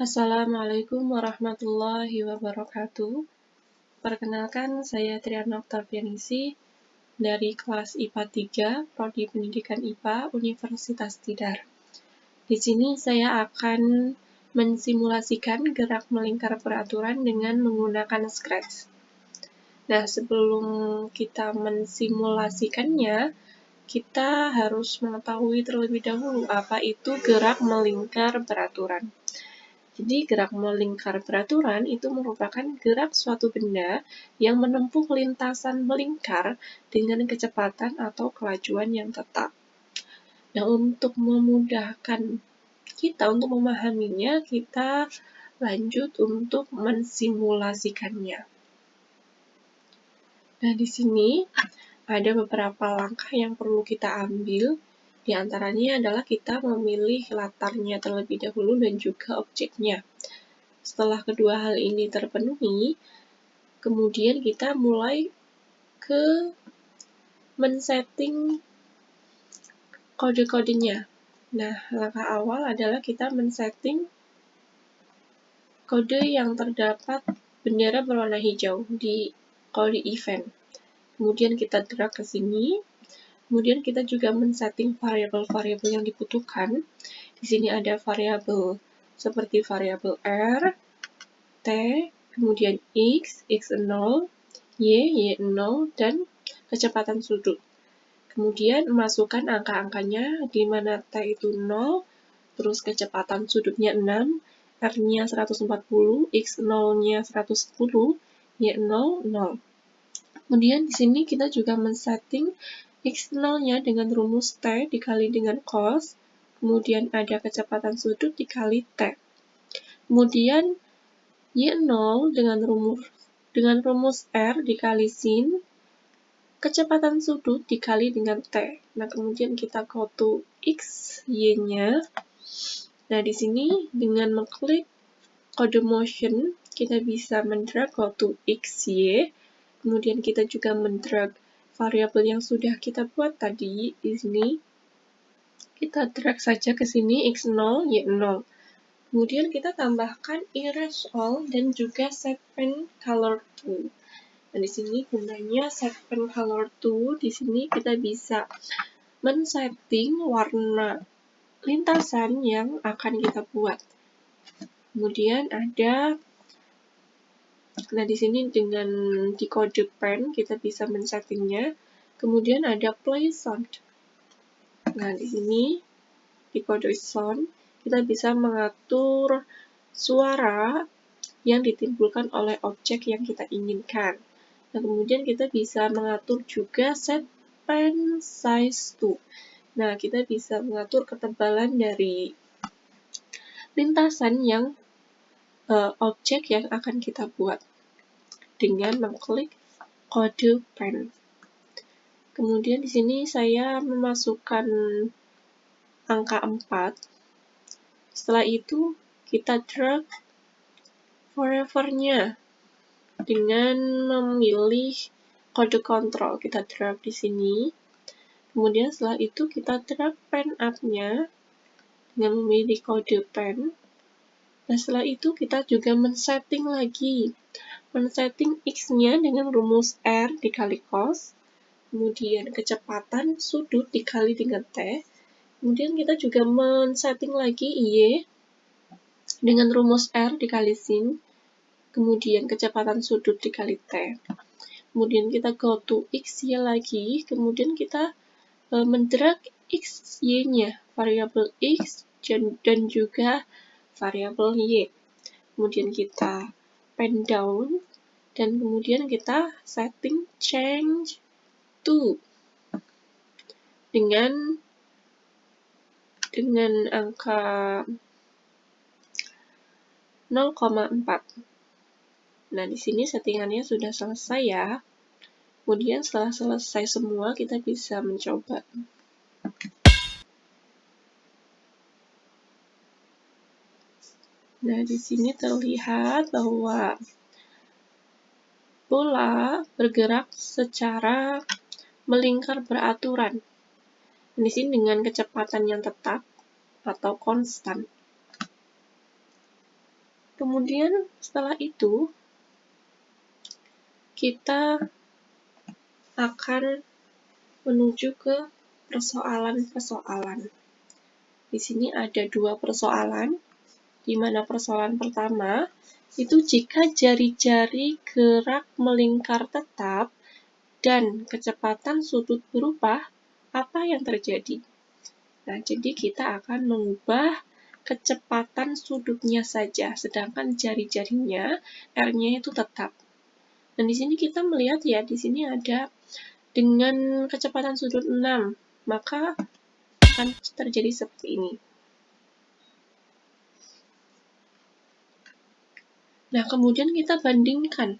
Assalamualaikum warahmatullahi wabarakatuh. Perkenalkan, saya Triana Oktavianisi dari kelas IPA 3, Prodi Pendidikan IPA, Universitas Tidar. Di sini saya akan mensimulasikan gerak melingkar peraturan dengan menggunakan Scratch. Nah, sebelum kita mensimulasikannya, kita harus mengetahui terlebih dahulu apa itu gerak melingkar peraturan. Jadi, gerak melingkar peraturan itu merupakan gerak suatu benda yang menempuh lintasan melingkar dengan kecepatan atau kelajuan yang tetap. Nah, untuk memudahkan kita untuk memahaminya, kita lanjut untuk mensimulasikannya. Nah, di sini ada beberapa langkah yang perlu kita ambil. Di antaranya adalah kita memilih latarnya terlebih dahulu dan juga objeknya. Setelah kedua hal ini terpenuhi, kemudian kita mulai ke men-setting kode-kodenya. Nah, langkah awal adalah kita men-setting kode yang terdapat bendera berwarna hijau di kode event. Kemudian kita drag ke sini. Kemudian kita juga men-setting variabel-variabel yang dibutuhkan. Di sini ada variabel seperti variabel R, T, kemudian X 0, Y 0, dan kecepatan sudut. Kemudian masukkan angka-angkanya, di mana T itu 0, terus kecepatan sudutnya 6, R-nya 140, X 0-nya 110, Y 0, 0. Kemudian di sini kita juga men-setting X 0-nya dengan rumus T dikali dengan cos, kemudian ada kecepatan sudut dikali T. Kemudian Y0 dengan rumus R dikali sin, kecepatan sudut dikali dengan T. Nah, kemudian kita go to X, Y-nya. Nah, di sini dengan mengklik kode motion, kita bisa mendrag go to X, Y. Kemudian kita juga mendrag variabel yang sudah kita buat tadi. Di sini kita drag saja ke sini X0, Y0. Kemudian kita tambahkan erase all dan juga set pen color to. Nah, di sini gunanya set pen color to, di sini kita bisa men-setting warna lintasan yang akan kita buat. Kemudian ada, nah di sini dengan di kode pen kita bisa men-settingnya. Kemudian ada play sound. Nah, di sini di kode sound kita bisa mengatur suara yang ditimbulkan oleh objek yang kita inginkan. Nah, kemudian kita bisa mengatur juga set pen size to. Nah, kita bisa mengatur ketebalan dari lintasan yang objek yang akan kita buat dengan mengklik kode pen. Kemudian di sini saya memasukkan angka 4. Setelah itu kita drag forever-nya dengan memilih kode kontrol. Kita drag di sini. Kemudian setelah itu kita drag pen up-nya dengan memilih kode pen. Nah, setelah itu kita juga men-setting lagi. Men-setting X-nya dengan rumus R dikali cos. Kemudian kecepatan sudut dikali dengan T. Kemudian kita juga men-setting lagi Y dengan rumus R dikali sin. Kemudian kecepatan sudut dikali T. Kemudian kita go to X, Y lagi. Kemudian kita mendrag X, Y-nya, variabel X dan juga variabel Y. Kemudian kita pen down dan kemudian kita setting change to dengan angka 0,4. Nah, di sini settingannya sudah selesai ya. Kemudian setelah selesai semua, kita bisa mencoba. Nah, di sini terlihat bahwa bola bergerak secara melingkar beraturan. Di sini dengan kecepatan yang tetap atau konstan. Kemudian setelah itu, kita akan menuju ke persoalan-persoalan. Di sini ada 2 persoalan, di mana persoalan pertama itu jika jari-jari gerak melingkar tetap dan kecepatan sudut berubah, apa yang terjadi? Nah, jadi kita akan mengubah kecepatan sudutnya saja, sedangkan jari-jarinya R-nya itu tetap. Dan di sini kita melihat ya, di sini ada dengan kecepatan sudut 6, maka akan terjadi seperti ini. Nah, kemudian kita bandingkan.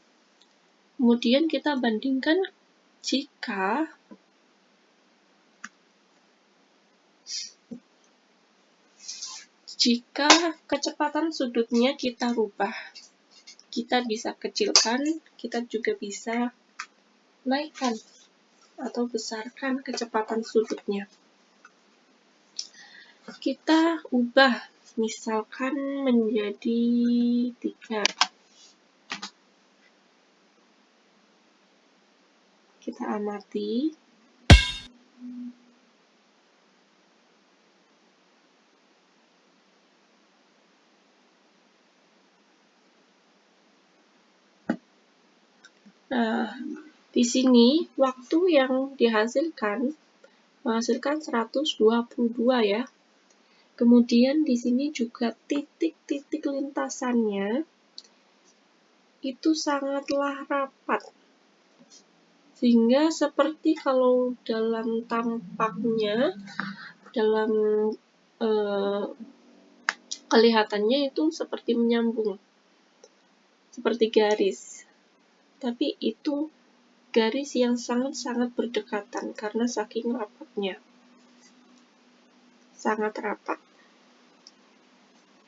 Jika kecepatan sudutnya kita rubah, kita bisa kecilkan, kita juga bisa naikkan atau besarkan kecepatan sudutnya. Kita ubah, misalkan menjadi 3. Kita amati. Nah, di sini waktu yang menghasilkan 122 ya. Kemudian di sini juga titik-titik lintasannya itu sangatlah rapat. Sehingga seperti kalau dalam tampaknya, dalam kelihatannya itu seperti menyambung, seperti garis. Tapi itu garis yang sangat-sangat berdekatan karena saking rapatnya. Sangat rapat.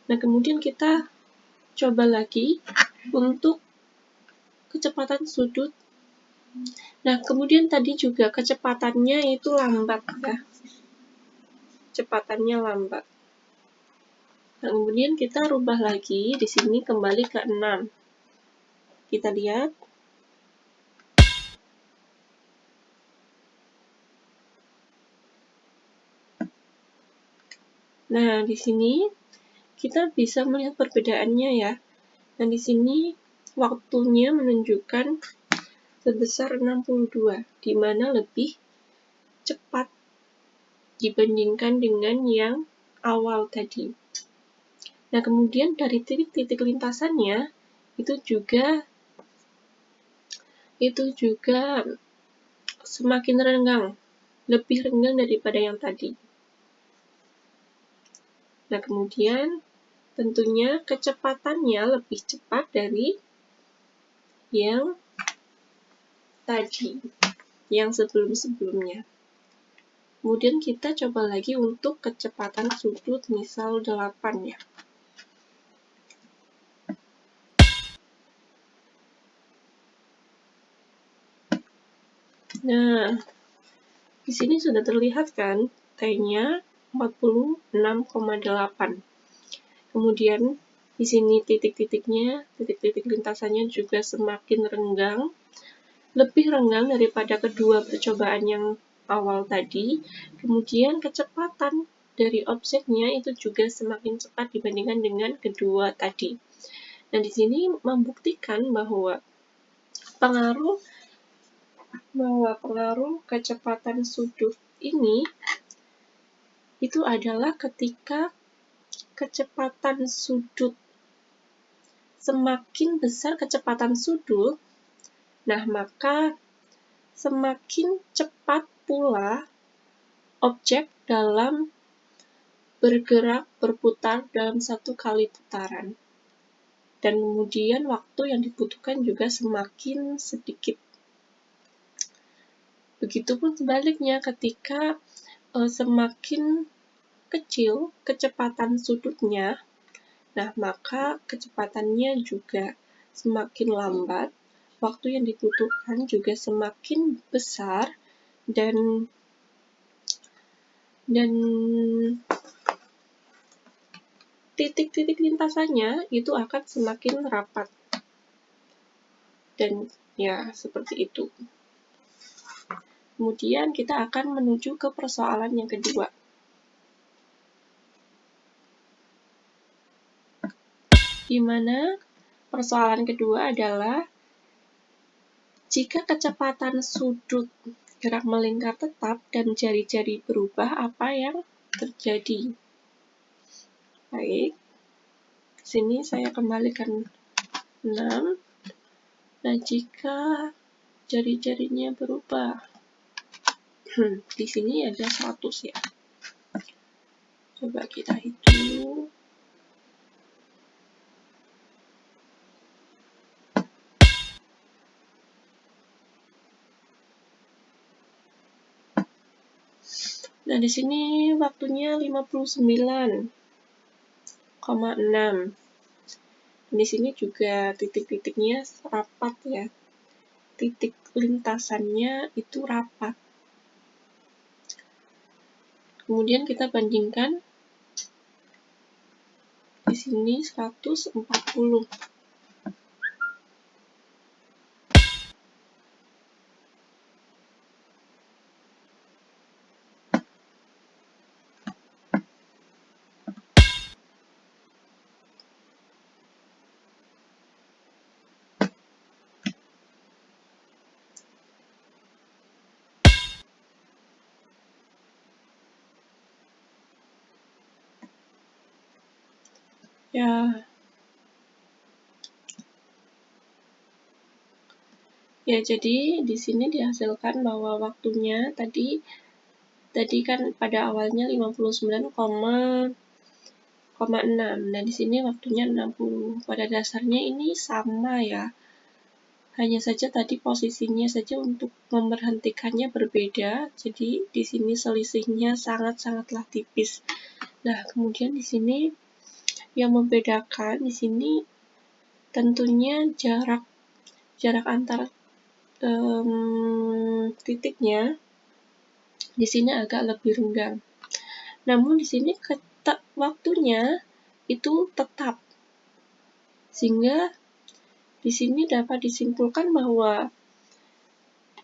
Nah, kemudian kita coba lagi untuk kecepatan sudut. Nah, kemudian tadi juga kecepatannya itu lambat ya. Kecepatannya lambat. Nah, kemudian kita rubah lagi di sini kembali ke 6. Kita lihat. Nah, di sini kita bisa melihat perbedaannya ya. Dan di sini waktunya menunjukkan sebesar 62, di mana lebih cepat dibandingkan dengan yang awal tadi. Nah, kemudian dari titik-titik lintasannya itu juga semakin renggang, lebih renggang daripada yang tadi. Nah, kemudian tentunya kecepatannya lebih cepat dari yang tadi, yang sebelum-sebelumnya. Kemudian kita coba lagi untuk kecepatan sudut misal 8 ya. Nah, di sini sudah terlihat kan T-nya 46,8. Kemudian di sini titik-titiknya, titik-titik lintasannya juga semakin renggang, lebih renggang daripada kedua percobaan yang awal tadi. Kemudian kecepatan dari objeknya itu juga semakin cepat dibandingkan dengan kedua tadi. Nah, di sini membuktikan bahwa pengaruh kecepatan sudut ini itu adalah ketika kecepatan sudut semakin besar kecepatan sudut, nah maka semakin cepat pula objek dalam berputar dalam satu kali putaran. Dan kemudian waktu yang dibutuhkan juga semakin sedikit. Begitupun sebaliknya ketika semakin kecil kecepatan sudutnya, nah maka kecepatannya juga semakin lambat, waktu yang dibutuhkan juga semakin besar, dan titik-titik lintasannya itu akan semakin rapat. Dan ya, seperti itu. Kemudian kita akan menuju ke persoalan yang kedua. Di mana persoalan kedua adalah jika kecepatan sudut gerak melingkar tetap dan jari-jari berubah, apa yang terjadi? Baik, sini saya kembalikan 6. Nah, jika jari-jarinya berubah, di sini ada 100 ya. Coba kita hitung. Nah, di sini waktunya 59,6. Di sini juga titik-titiknya rapat ya. Titik lintasannya itu rapat. Kemudian kita bandingkan. Di sini 140. Ya, jadi di sini dihasilkan bahwa waktunya tadi kan pada awalnya 59,6. Nah, di sini waktunya 60. Pada dasarnya ini sama ya. Hanya saja tadi posisinya saja untuk memberhentikannya berbeda. Jadi di sini selisihnya sangat-sangatlah tipis. Nah, kemudian di sini yang membedakan di sini tentunya jarak antar titiknya di sini agak lebih renggang. Namun di sini waktunya itu tetap. Sehingga di sini dapat disimpulkan bahwa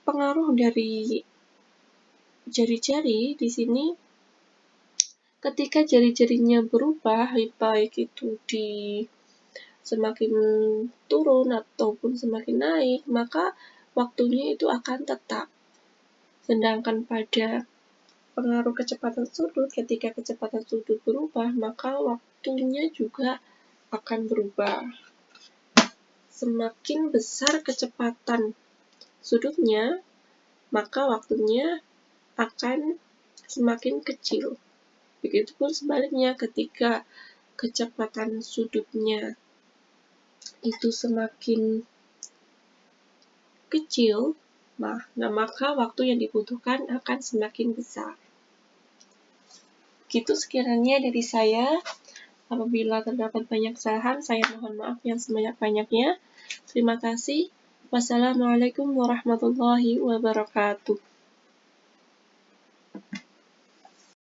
pengaruh dari jari-jari di sini ketika jari-jarinya berubah, baik itu di semakin turun ataupun semakin naik, maka waktunya itu akan tetap. Sedangkan pada pengaruh kecepatan sudut, ketika kecepatan sudut berubah, maka waktunya juga akan berubah. Semakin besar kecepatan sudutnya, maka waktunya akan semakin kecil. Begitupun sebaliknya, ketika kecepatan sudutnya itu semakin kecil, nah maka waktu yang dibutuhkan akan semakin besar. Gitu sekiranya dari saya. Apabila terdapat banyak kesalahan, saya mohon maaf yang sebanyak-banyaknya. Terima kasih. Wassalamualaikum warahmatullahi wabarakatuh.